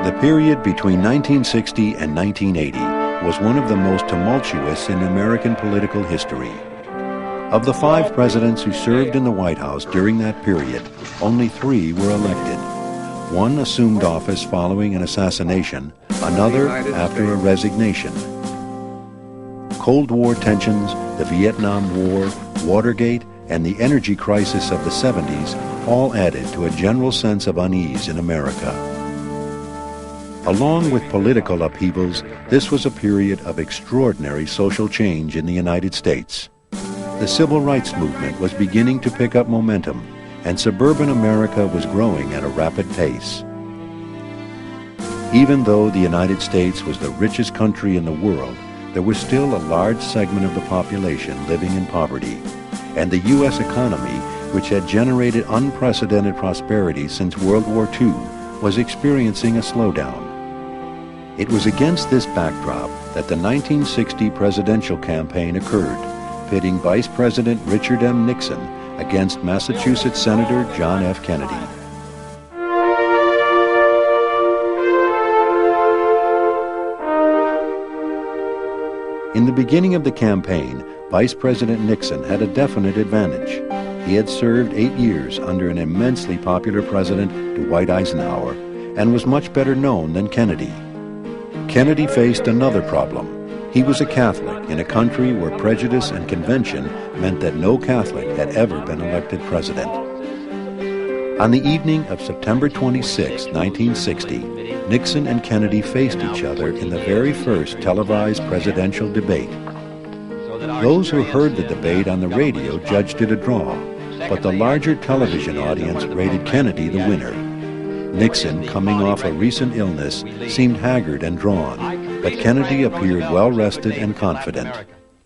The period between 1960 and 1980 was one of the most tumultuous in American political history. Of the 5 presidents who served in the White House during that period, only 3 were elected. One assumed office following an assassination, another after a resignation. Cold War tensions, the Vietnam War, Watergate, and the energy crisis of the 70s all added to a general sense of unease in America. Along with political upheavals, this was a period of extraordinary social change in the United States. The civil rights movement was beginning to pick up momentum, and suburban America was growing at a rapid pace. Even though the United States was the richest country in the world, there was still a large segment of the population living in poverty, and the U.S. economy, which had generated unprecedented prosperity since World War II, was experiencing a slowdown. It was against this backdrop that the 1960 presidential campaign occurred, pitting Vice President Richard M. Nixon against Massachusetts Senator John F. Kennedy. In the beginning of the campaign, Vice President Nixon had a definite advantage. He had served 8 years under an immensely popular president, Dwight Eisenhower, and was much better known than Kennedy. Kennedy faced another problem. He was a Catholic in a country where prejudice and convention meant that no Catholic had ever been elected president. On the evening of September 26, 1960, Nixon and Kennedy faced each other in the very first televised presidential debate. Those who heard the debate on the radio judged it a draw, but the larger television audience rated Kennedy the winner. Nixon, coming off a recent illness, seemed haggard and drawn, but Kennedy appeared well-rested and confident.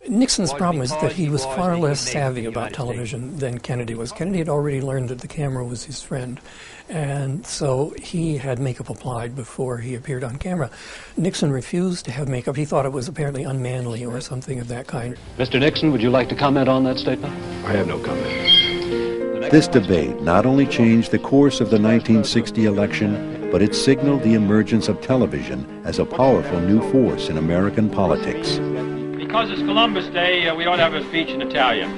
Nixon's problem is that he was far less savvy about television than Kennedy was. Kennedy had already learned that the camera was his friend, and so he had makeup applied before he appeared on camera. Nixon refused to have makeup. He thought it was apparently unmanly or something of that kind. Mr. Nixon, would you like to comment on that statement? I have no comment. This debate not only changed the course of the 1960 election, but it signaled the emergence of television as a powerful new force in American politics. Because it's Columbus Day, we don't have a speech in Italian.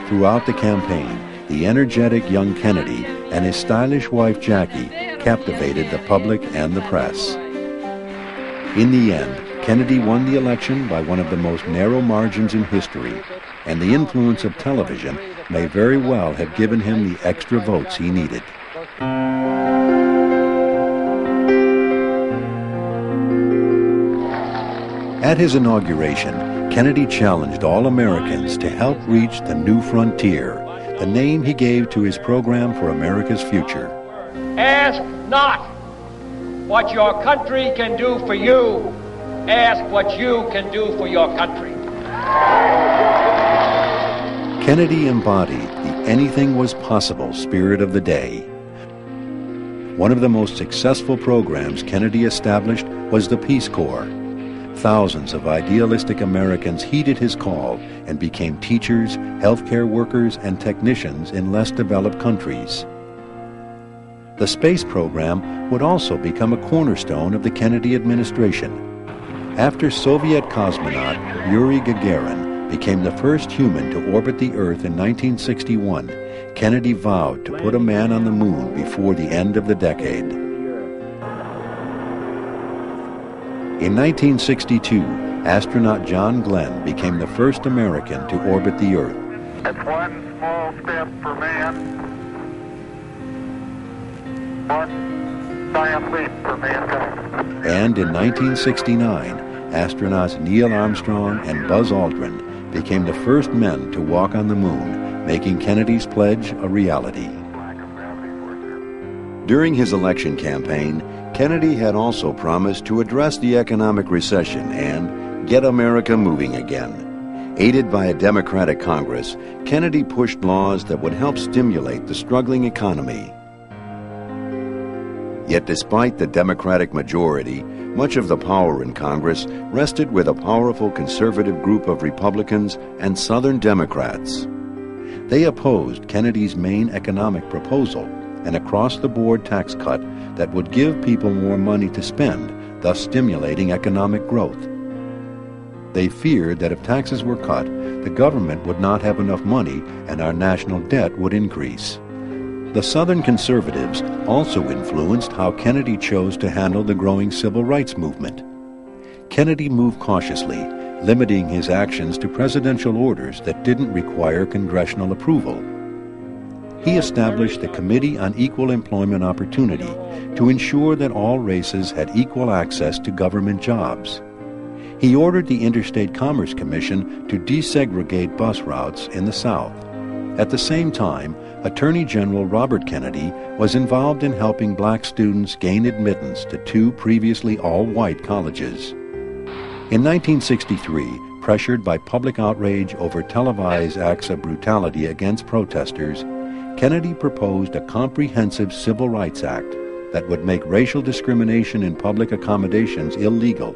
Throughout the campaign, the energetic young Kennedy and his stylish wife Jackie captivated the public and the press. In the end, Kennedy won the election by one of the most narrow margins in history, and the influence of television may very well have given him the extra votes he needed. At his inauguration, Kennedy challenged all Americans to help reach the new frontier, the name he gave to his program for America's future. Ask not what your country can do for you. Ask what you can do for your country. Kennedy embodied the anything was possible spirit of the day. One of the most successful programs Kennedy established was the Peace Corps. Thousands of idealistic Americans heeded his call and became teachers, healthcare workers, and technicians in less developed countries. The space program would also become a cornerstone of the Kennedy administration. After Soviet cosmonaut Yuri Gagarin became the first human to orbit the Earth in 1961, Kennedy vowed to put a man on the moon before the end of the decade. In 1962, astronaut John Glenn became the first American to orbit the Earth. It's one small step for man, one giant leap for mankind. And in 1969, astronauts Neil Armstrong and Buzz Aldrin became the first men to walk on the moon, making Kennedy's pledge a reality. During his election campaign, Kennedy had also promised to address the economic recession and get America moving again. Aided by a Democratic Congress, Kennedy pushed laws that would help stimulate the struggling economy. Yet despite the Democratic majority, much of the power in Congress rested with a powerful conservative group of Republicans and Southern Democrats. They opposed Kennedy's main economic proposal, an across-the-board tax cut that would give people more money to spend, thus stimulating economic growth. They feared that if taxes were cut, the government would not have enough money and our national debt would increase. The Southern conservatives also influenced how Kennedy chose to handle the growing civil rights movement. Kennedy moved cautiously, limiting his actions to presidential orders that didn't require congressional approval. He established the Committee on Equal Employment Opportunity to ensure that all races had equal access to government jobs. He ordered the Interstate Commerce Commission to desegregate bus routes in the South. At the same time, Attorney General Robert Kennedy was involved in helping black students gain admittance to 2 previously all-white colleges. In 1963, pressured by public outrage over televised acts of brutality against protesters, Kennedy proposed a comprehensive Civil Rights Act that would make racial discrimination in public accommodations illegal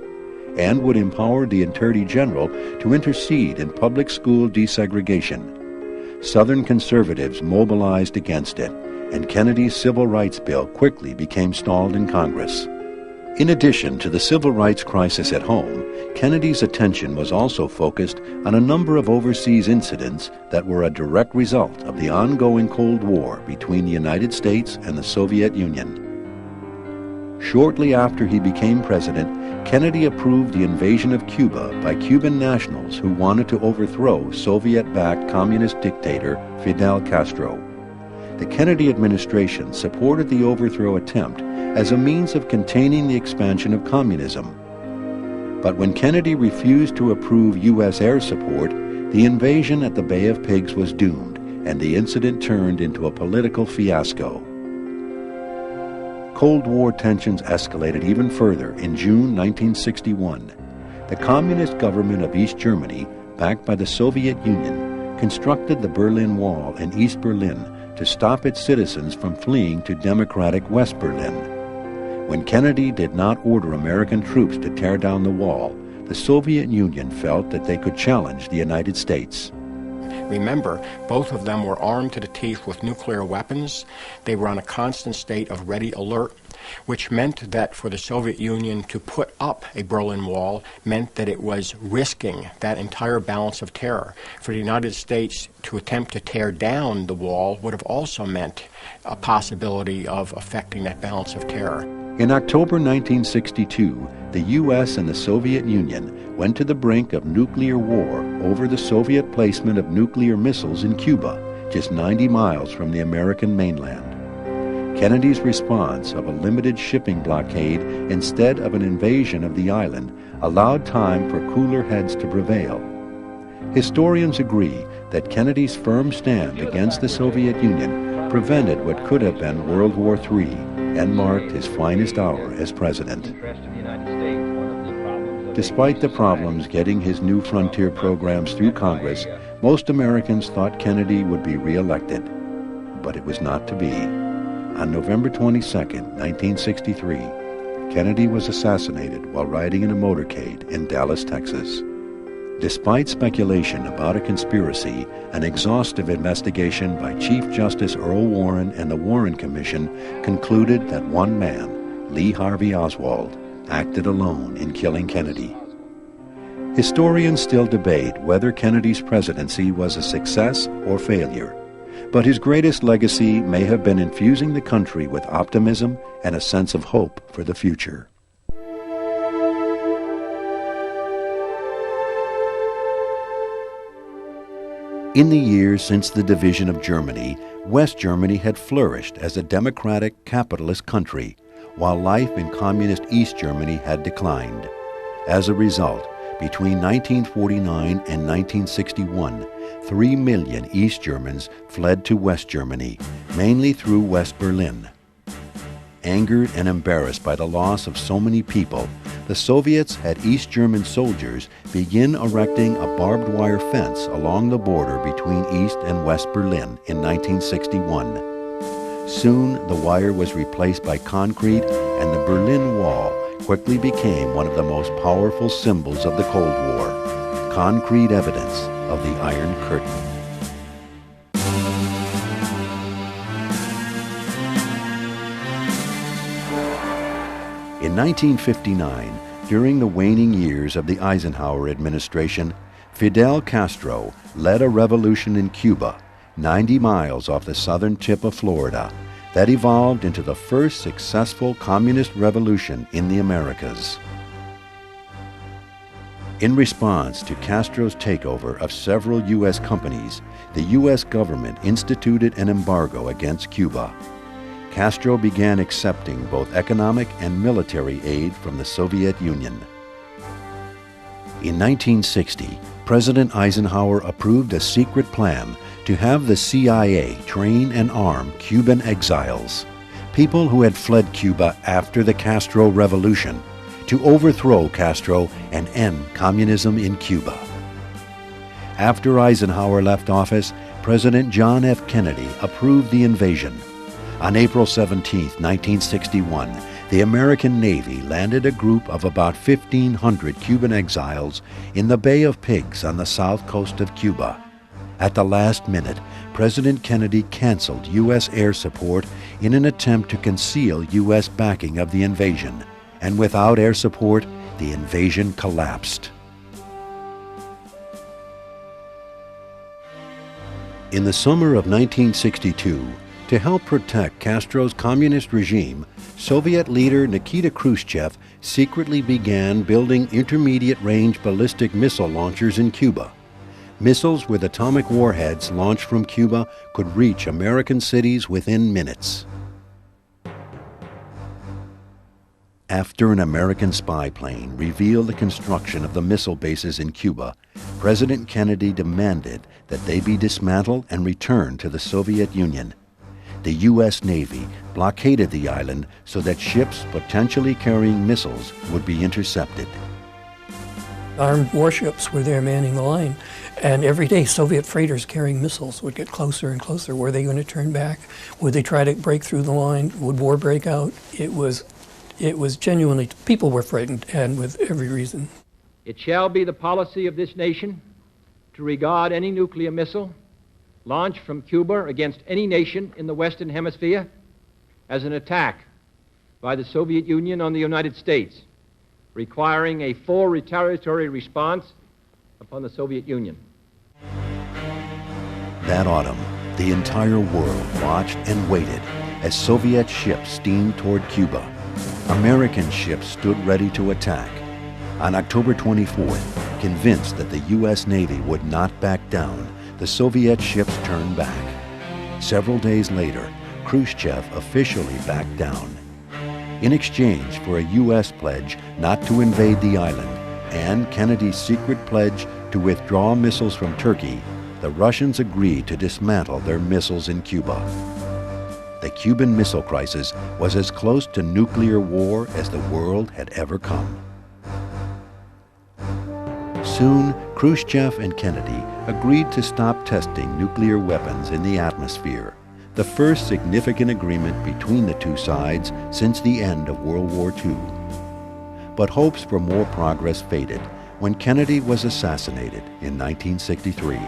and would empower the Attorney General to intercede in public school desegregation. Southern conservatives mobilized against it, and Kennedy's Civil Rights Bill quickly became stalled in Congress. In addition to the civil rights crisis at home, Kennedy's attention was also focused on a number of overseas incidents that were a direct result of the ongoing Cold War between the United States and the Soviet Union. Shortly after he became president, Kennedy approved the invasion of Cuba by Cuban nationals who wanted to overthrow Soviet-backed communist dictator Fidel Castro. The Kennedy administration supported the overthrow attempt as a means of containing the expansion of communism. But when Kennedy refused to approve U.S. air support, the invasion at the Bay of Pigs was doomed, and the incident turned into a political fiasco. Cold War tensions escalated even further in June 1961. The communist government of East Germany, backed by the Soviet Union, constructed the Berlin Wall in East Berlin to stop its citizens from fleeing to democratic West Berlin. When Kennedy did not order American troops to tear down the wall, the Soviet Union felt that they could challenge the United States. Remember, both of them were armed to the teeth with nuclear weapons. They were on a constant state of ready alert, which meant that for the Soviet Union to put up a Berlin Wall meant that it was risking that entire balance of terror. For the United States to attempt to tear down the wall would have also meant a possibility of affecting that balance of terror. In October 1962, the U.S. and the Soviet Union went to the brink of nuclear war over the Soviet placement of nuclear missiles in Cuba, just 90 miles from the American mainland. Kennedy's response of a limited shipping blockade instead of an invasion of the island allowed time for cooler heads to prevail. Historians agree that Kennedy's firm stand against the Soviet Union prevented what could have been World War III and marked his finest hour as president. Despite the problems getting his New Frontier programs through Congress, most Americans thought Kennedy would be re-elected. But it was not to be. On November 22, 1963, Kennedy was assassinated while riding in a motorcade in Dallas, Texas. Despite speculation about a conspiracy, an exhaustive investigation by Chief Justice Earl Warren and the Warren Commission concluded that one man, Lee Harvey Oswald, acted alone in killing Kennedy. Historians still debate whether Kennedy's presidency was a success or failure, but his greatest legacy may have been infusing the country with optimism and a sense of hope for the future. In the years since the division of Germany, West Germany had flourished as a democratic, capitalist country, while life in communist East Germany had declined. As a result, between 1949 and 1961, 3 million East Germans fled to West Germany, mainly through West Berlin. Angered and embarrassed by the loss of so many people, the Soviets had East German soldiers begin erecting a barbed wire fence along the border between East and West Berlin in 1961. Soon, the wire was replaced by concrete, and the Berlin Wall quickly became one of the most powerful symbols of the Cold War, concrete evidence of the Iron Curtain. In 1959, during the waning years of the Eisenhower administration, Fidel Castro led a revolution in Cuba, 90 miles off the southern tip of Florida, that evolved into the first successful communist revolution in the Americas. In response to Castro's takeover of several U.S. companies, the U.S. government instituted an embargo against Cuba. Castro began accepting both economic and military aid from the Soviet Union. In 1960, President Eisenhower approved a secret plan to have the CIA train and arm Cuban exiles, people who had fled Cuba after the Castro Revolution, to overthrow Castro and end communism in Cuba. After Eisenhower left office, President John F. Kennedy approved the invasion. On April 17, 1961, the American Navy landed a group of about 1,500 Cuban exiles in the Bay of Pigs on the south coast of Cuba. At the last minute, President Kennedy canceled U.S. air support in an attempt to conceal U.S. backing of the invasion, and without air support, the invasion collapsed. In the summer of 1962, to help protect Castro's communist regime, Soviet leader Nikita Khrushchev secretly began building intermediate-range ballistic missile launchers in Cuba. Missiles with atomic warheads launched from Cuba could reach American cities within minutes. After an American spy plane revealed the construction of the missile bases in Cuba, President Kennedy demanded that they be dismantled and returned to the Soviet Union. The U.S. Navy blockaded the island so that ships potentially carrying missiles would be intercepted. Armed warships were there manning the line, and every day Soviet freighters carrying missiles would get closer and closer. Were they going to turn back? Would they try to break through the line? Would war break out? It was genuinely, people were frightened, and with every reason. It shall be the policy of this nation to regard any nuclear missile launched from Cuba against any nation in the Western Hemisphere as an attack by the Soviet Union on the United States, requiring a full retaliatory response upon the Soviet Union. That autumn, the entire world watched and waited as Soviet ships steamed toward Cuba. American ships stood ready to attack. On October 24th, convinced that the U.S. Navy would not back down, the Soviet ships turned back. Several days later, Khrushchev officially backed down. In exchange for a U.S. pledge not to invade the island and Kennedy's secret pledge to withdraw missiles from Turkey, the Russians agreed to dismantle their missiles in Cuba. The Cuban Missile Crisis was as close to nuclear war as the world had ever come. Soon, Khrushchev and Kennedy agreed to stop testing nuclear weapons in the atmosphere, the first significant agreement between the two sides since the end of World War II. But hopes for more progress faded when Kennedy was assassinated in 1963.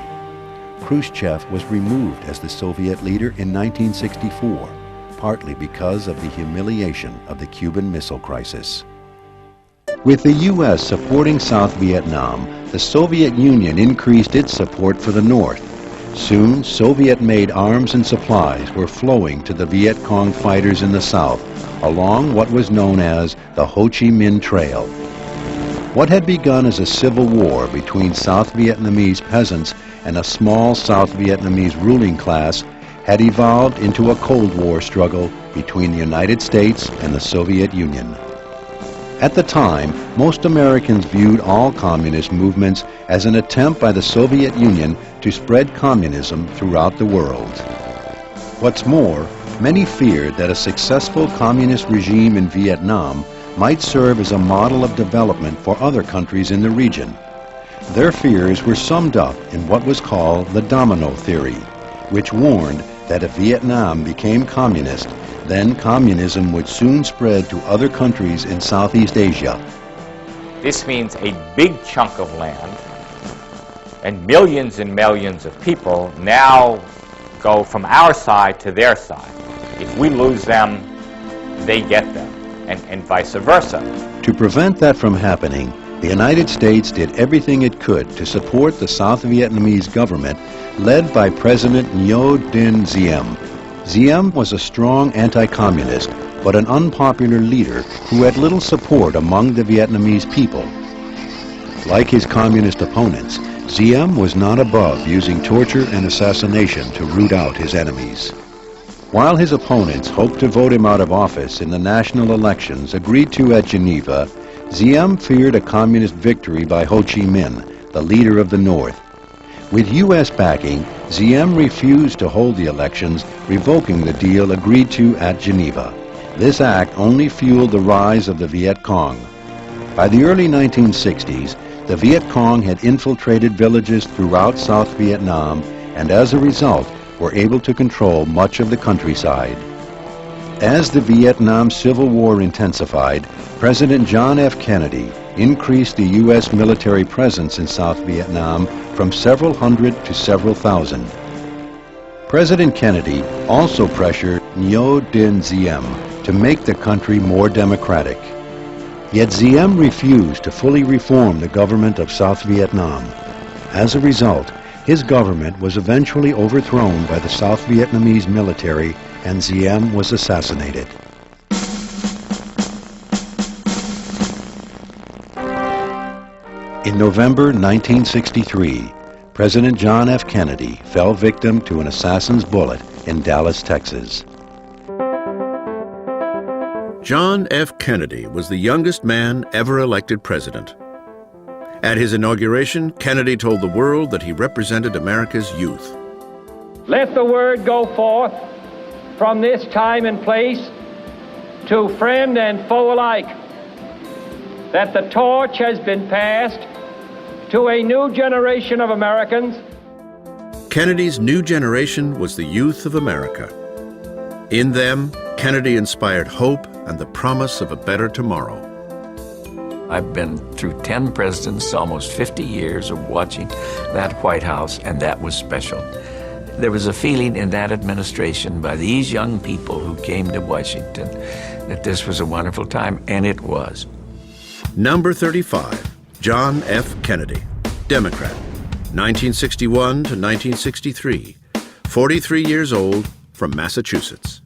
Khrushchev was removed as the Soviet leader in 1964, partly because of the humiliation of the Cuban Missile Crisis. With the U.S. supporting South Vietnam, the Soviet Union increased its support for the North. Soon, Soviet-made arms and supplies were flowing to the Viet Cong fighters in the South, along what was known as the Ho Chi Minh Trail. What had begun as a civil war between South Vietnamese peasants and a small South Vietnamese ruling class had evolved into a Cold War struggle between the United States and the Soviet Union. At the time, most Americans viewed all communist movements as an attempt by the Soviet Union to spread communism throughout the world. What's more, many feared that a successful communist regime in Vietnam might serve as a model of development for other countries in the region. Their fears were summed up in what was called the domino theory, which warned that if Vietnam became communist, then communism would soon spread to other countries in Southeast Asia. This means a big chunk of land and millions of people now go from our side to their side. If we lose them, they get them. and vice versa. To prevent that from happening, the United States did everything it could to support the South Vietnamese government led by President Ngo Dinh Diem. Diem was a strong anti-communist, but an unpopular leader who had little support among the Vietnamese people. Like his communist opponents, Diem was not above using torture and assassination to root out his enemies. While his opponents hoped to vote him out of office in the national elections agreed to at Geneva, Diem feared a communist victory by Ho Chi Minh, the leader of the North. With U.S. backing, Diem refused to hold the elections, revoking the deal agreed to at Geneva. This act only fueled the rise of the Viet Cong. By the early 1960s, the Viet Cong had infiltrated villages throughout South Vietnam and as a result were able to control much of the countryside. As the Vietnam Civil War intensified, President John F. Kennedy increased the U.S. military presence in South Vietnam from several hundred to several thousand. President Kennedy also pressured Ngo Dinh Diem to make the country more democratic. Yet Diem refused to fully reform the government of South Vietnam. As a result, his government was eventually overthrown by the South Vietnamese military and Diem was assassinated. In November 1963, President John F. Kennedy fell victim to an assassin's bullet in Dallas, Texas. John F. Kennedy was the youngest man ever elected president. At his inauguration, Kennedy told the world that he represented America's youth. Let the word go forth from this time and place to friend and foe alike that the torch has been passed to a new generation of Americans. Kennedy's new generation was the youth of America. In them, Kennedy inspired hope and the promise of a better tomorrow. I've been through 10 presidents, almost 50 years of watching that White House, and that was special. There was a feeling in that administration by these young people who came to Washington that this was a wonderful time, and it was. Number 35, John F. Kennedy, Democrat, 1961 to 1963, 43 years old, from Massachusetts.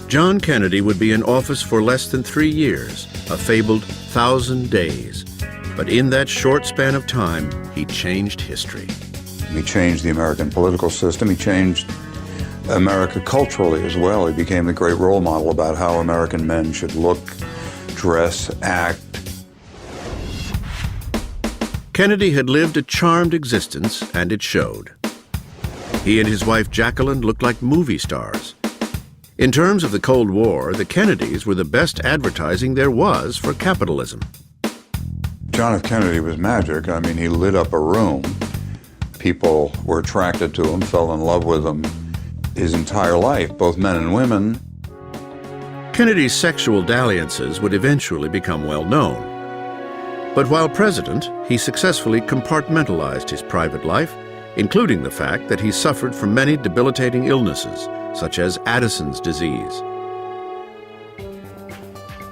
John Kennedy would be in office for less than 3 years, a fabled 1,000 days. But in that short span of time, he changed history. He changed the American political system. He changed America culturally as well. He became the great role model about how American men should look, dress, act. Kennedy had lived a charmed existence, and it showed. He and his wife Jacqueline looked like movie stars. In terms of the Cold War, the Kennedys were the best advertising there was for capitalism. John F. Kennedy was magic. I mean, he lit up a room. People were attracted to him, fell in love with him his entire life, both men and women. Kennedy's sexual dalliances would eventually become well known. But while president, he successfully compartmentalized his private life, including the fact that he suffered from many debilitating illnesses, such as Addison's disease.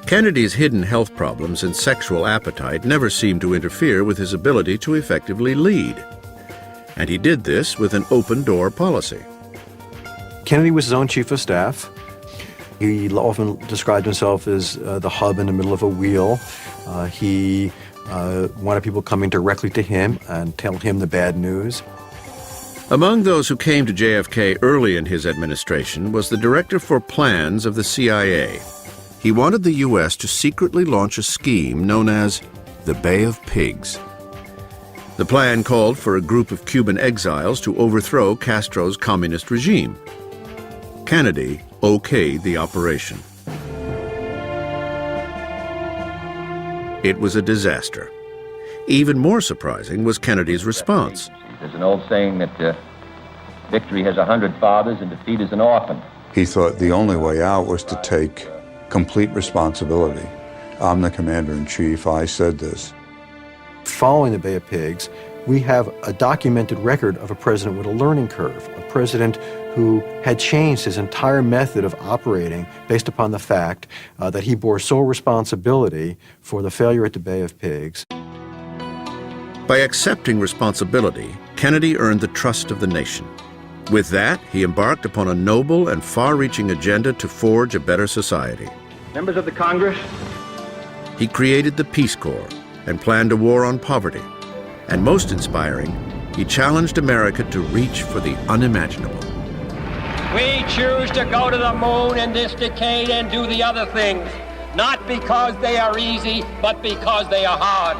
Kennedy's hidden health problems and sexual appetite never seemed to interfere with his ability to effectively lead. And he did this with an open-door policy. Kennedy was his own chief of staff. He often described himself as the hub in the middle of a wheel. He wanted people coming directly to him and tell him the bad news. Among those who came to JFK early in his administration was the director for plans of the CIA. He wanted the U.S. to secretly launch a scheme known as the Bay of Pigs. The plan called for a group of Cuban exiles to overthrow Castro's communist regime. Kennedy okayed the operation. It was a disaster. Even more surprising was Kennedy's response. There's an old saying that victory has 100 fathers and defeat is an orphan. He thought the only way out was to take complete responsibility. I'm the commander-in-chief. I said this. Following the Bay of Pigs, we have a documented record of a president with a learning curve, a president who had changed his entire method of operating based upon the fact that he bore sole responsibility for the failure at the Bay of Pigs. By accepting responsibility, Kennedy earned the trust of the nation. With that, he embarked upon a noble and far-reaching agenda to forge a better society. Members of the Congress, He created the Peace Corps and planned a war on poverty. And most inspiring, he challenged America to reach for the unimaginable. We choose to go to the moon in this decade and do the other things, not because they are easy, but because they are hard.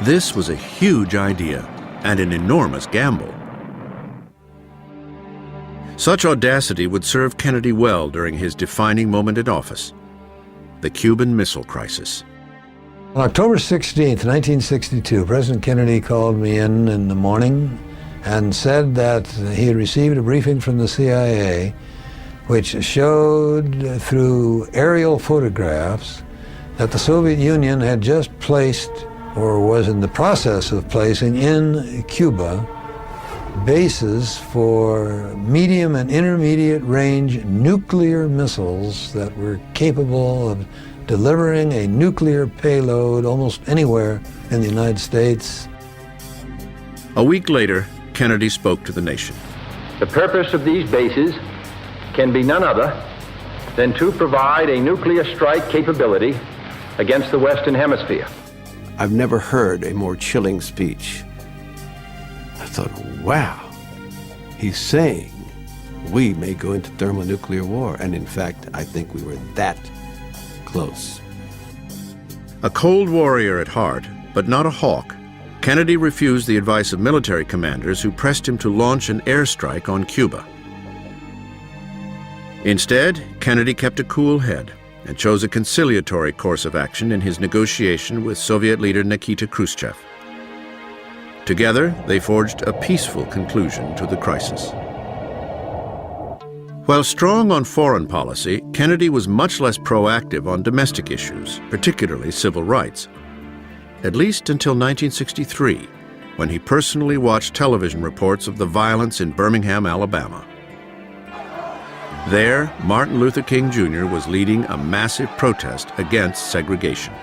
This was a huge idea and an enormous gamble. Such audacity would serve Kennedy well during his defining moment in office, the Cuban Missile Crisis. On October 16th, 1962, President Kennedy called me in the morning and said that he had received a briefing from the CIA which showed through aerial photographs that the Soviet Union had just placed, or was in the process of placing, in Cuba bases for medium and intermediate range nuclear missiles that were capable of delivering a nuclear payload almost anywhere in the United States. A week later, Kennedy spoke to the nation. the purpose of these bases can be none other than to provide a nuclear strike capability against the Western Hemisphere. I've never heard a more chilling speech. I thought, wow, he's saying we may go into thermonuclear war. And in fact, I think we were that close. A cold warrior at heart, but not a hawk, Kennedy refused the advice of military commanders who pressed him to launch an airstrike on Cuba. Instead, Kennedy kept a cool head and chose a conciliatory course of action in his negotiation with Soviet leader Nikita Khrushchev. Together, they forged a peaceful conclusion to the crisis. While strong on foreign policy, Kennedy was much less proactive on domestic issues, particularly civil rights. At least until 1963, when he personally watched television reports of the violence in Birmingham, Alabama. There, Martin Luther King Jr. was leading a massive protest against segregation.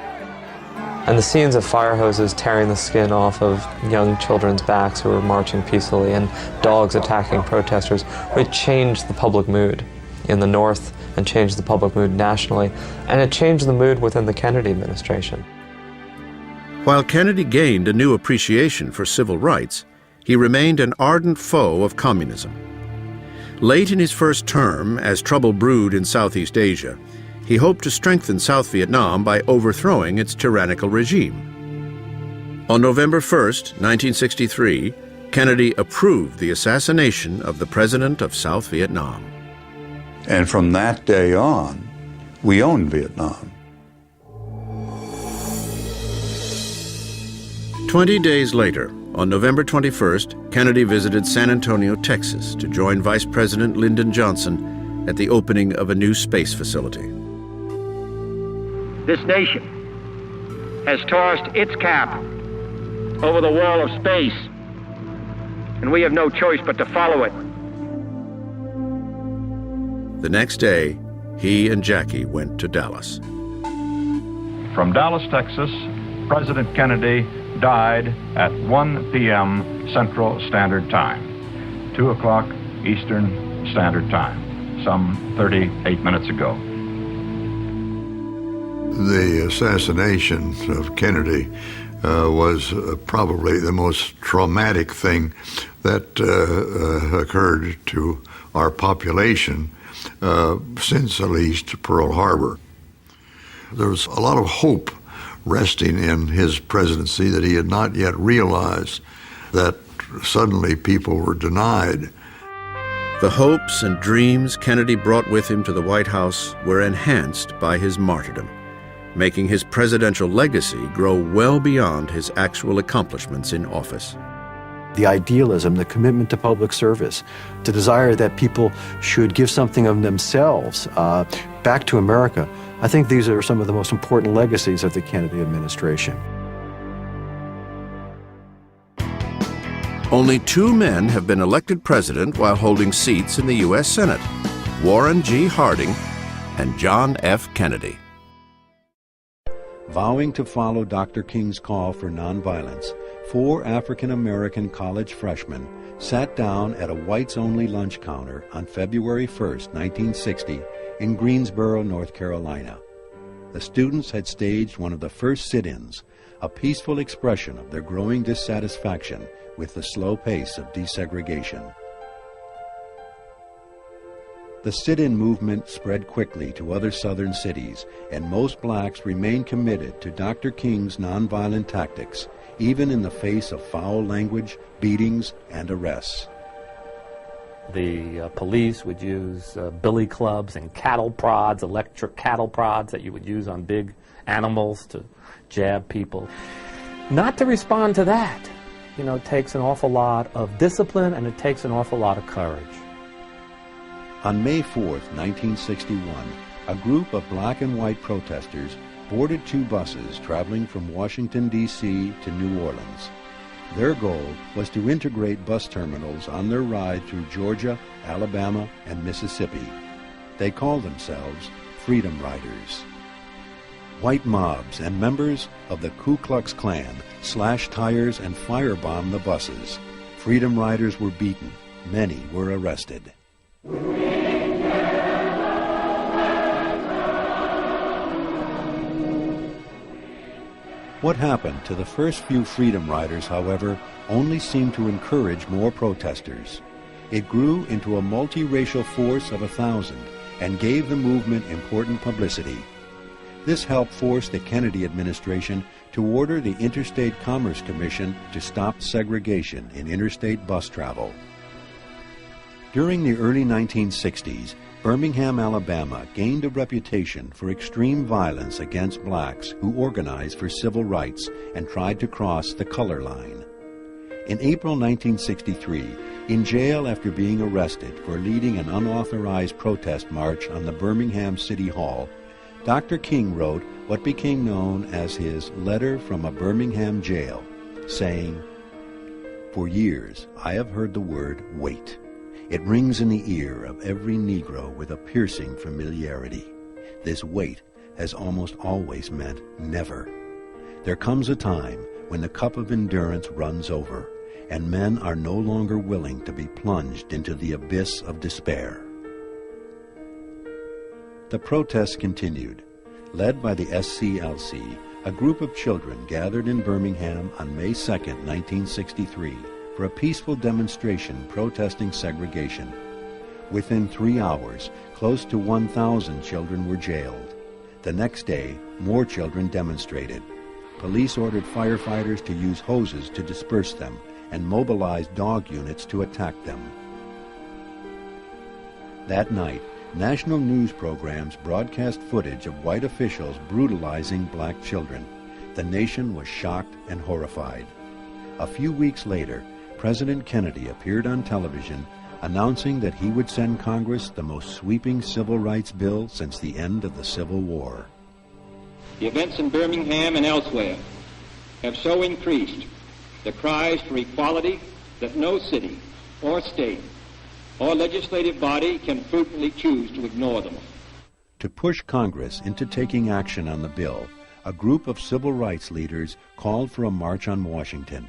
And the scenes of fire hoses tearing the skin off of young children's backs who were marching peacefully and dogs attacking protesters, it changed the public mood in the North and changed the public mood nationally, and it changed the mood within the Kennedy administration. While Kennedy gained a new appreciation for civil rights, he remained an ardent foe of communism. Late in his first term, as trouble brewed in Southeast Asia, he hoped to strengthen South Vietnam by overthrowing its tyrannical regime. On November 1st, 1963, Kennedy approved the assassination of the president of South Vietnam. And from that day on, we owned Vietnam. 20 days later, on November 21st, Kennedy visited San Antonio, Texas, to join Vice President Lyndon Johnson at the opening of a new space facility. This nation has tossed its cap over the wall of space, and we have no choice but to follow it. The next day, he and Jackie went to Dallas. From Dallas, Texas, President Kennedy died at 1 p.m. Central Standard Time, 2 o'clock Eastern Standard Time, some 38 minutes ago. The assassination of Kennedy was probably the most traumatic thing that occurred to our population since at least Pearl Harbor. There was a lot of hope resting in his presidency that he had not yet realized that suddenly people were denied. The hopes and dreams Kennedy brought with him to the White House were enhanced by his martyrdom, making his presidential legacy grow well beyond his actual accomplishments in office. The idealism, the commitment to public service, the desire that people should give something of themselves back to America, I think these are some of the most important legacies of the Kennedy administration. Only 2 men have been elected president while holding seats in the U.S. Senate: Warren G. Harding and John F. Kennedy. Vowing to follow Dr. King's call for nonviolence, 4 African-American college freshmen sat down at a whites-only lunch counter on February 1, 1960, in Greensboro, North Carolina. The students had staged one of the first sit-ins, a peaceful expression of their growing dissatisfaction with the slow pace of desegregation. The sit-in movement spread quickly to other southern cities, and most blacks remained committed to Dr. King's nonviolent tactics, even in the face of foul language, beatings, and arrests. The police would use billy clubs and cattle prods, electric cattle prods that you would use on big animals to jab people. Not to respond to that, takes an awful lot of discipline, and it takes an awful lot of courage. On May 4, 1961, a group of black and white protesters boarded 2 buses traveling from Washington, D.C. to New Orleans. Their goal was to integrate bus terminals on their ride through Georgia, Alabama, and Mississippi. They called themselves Freedom Riders. White mobs and members of the Ku Klux Klan slashed tires and firebombed the buses. Freedom Riders were beaten. Many were arrested. What happened to the first few Freedom Riders, however, only seemed to encourage more protesters. It grew into a multiracial force of 1,000 and gave the movement important publicity. This helped force the Kennedy administration to order the Interstate Commerce Commission to stop segregation in interstate bus travel. During the early 1960s, Birmingham, Alabama gained a reputation for extreme violence against blacks who organized for civil rights and tried to cross the color line. In April 1963, in jail after being arrested for leading an unauthorized protest march on the Birmingham City Hall, Dr. King wrote what became known as his Letter from a Birmingham Jail, saying, "For years I have heard the word wait. It rings in the ear of every Negro with a piercing familiarity. This wait has almost always meant never. There comes a time when the cup of endurance runs over, and men are no longer willing to be plunged into the abyss of despair." The protests continued. Led by the SCLC, a group of children gathered in Birmingham on May 2, 1963, for a peaceful demonstration protesting segregation. Within 3 hours, close to 1,000 children were jailed. The next day, more children demonstrated. Police ordered firefighters to use hoses to disperse them and mobilized dog units to attack them. That night, national news programs broadcast footage of white officials brutalizing black children. The nation was shocked and horrified. A few weeks later, President Kennedy appeared on television announcing that he would send Congress the most sweeping civil rights bill since the end of the Civil War. The events in Birmingham and elsewhere have so increased the cries for equality that no city or state or legislative body can prudently choose to ignore them. To push Congress into taking action on the bill, a group of civil rights leaders called for a march on Washington.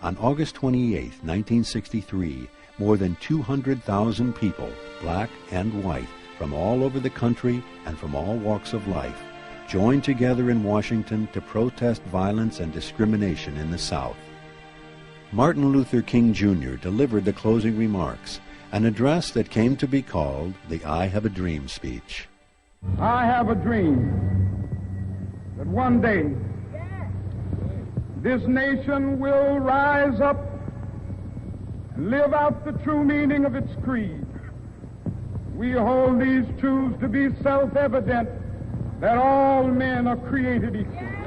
On August 28, 1963, more than 200,000 people, black and white, from all over the country and from all walks of life, joined together in Washington to protest violence and discrimination in the South. Martin Luther King Jr. delivered the closing remarks, an address that came to be called the I Have a Dream speech. I have a dream that one day this nation will rise up and live out the true meaning of its creed. We hold these truths to be self-evident, that all men are created equal.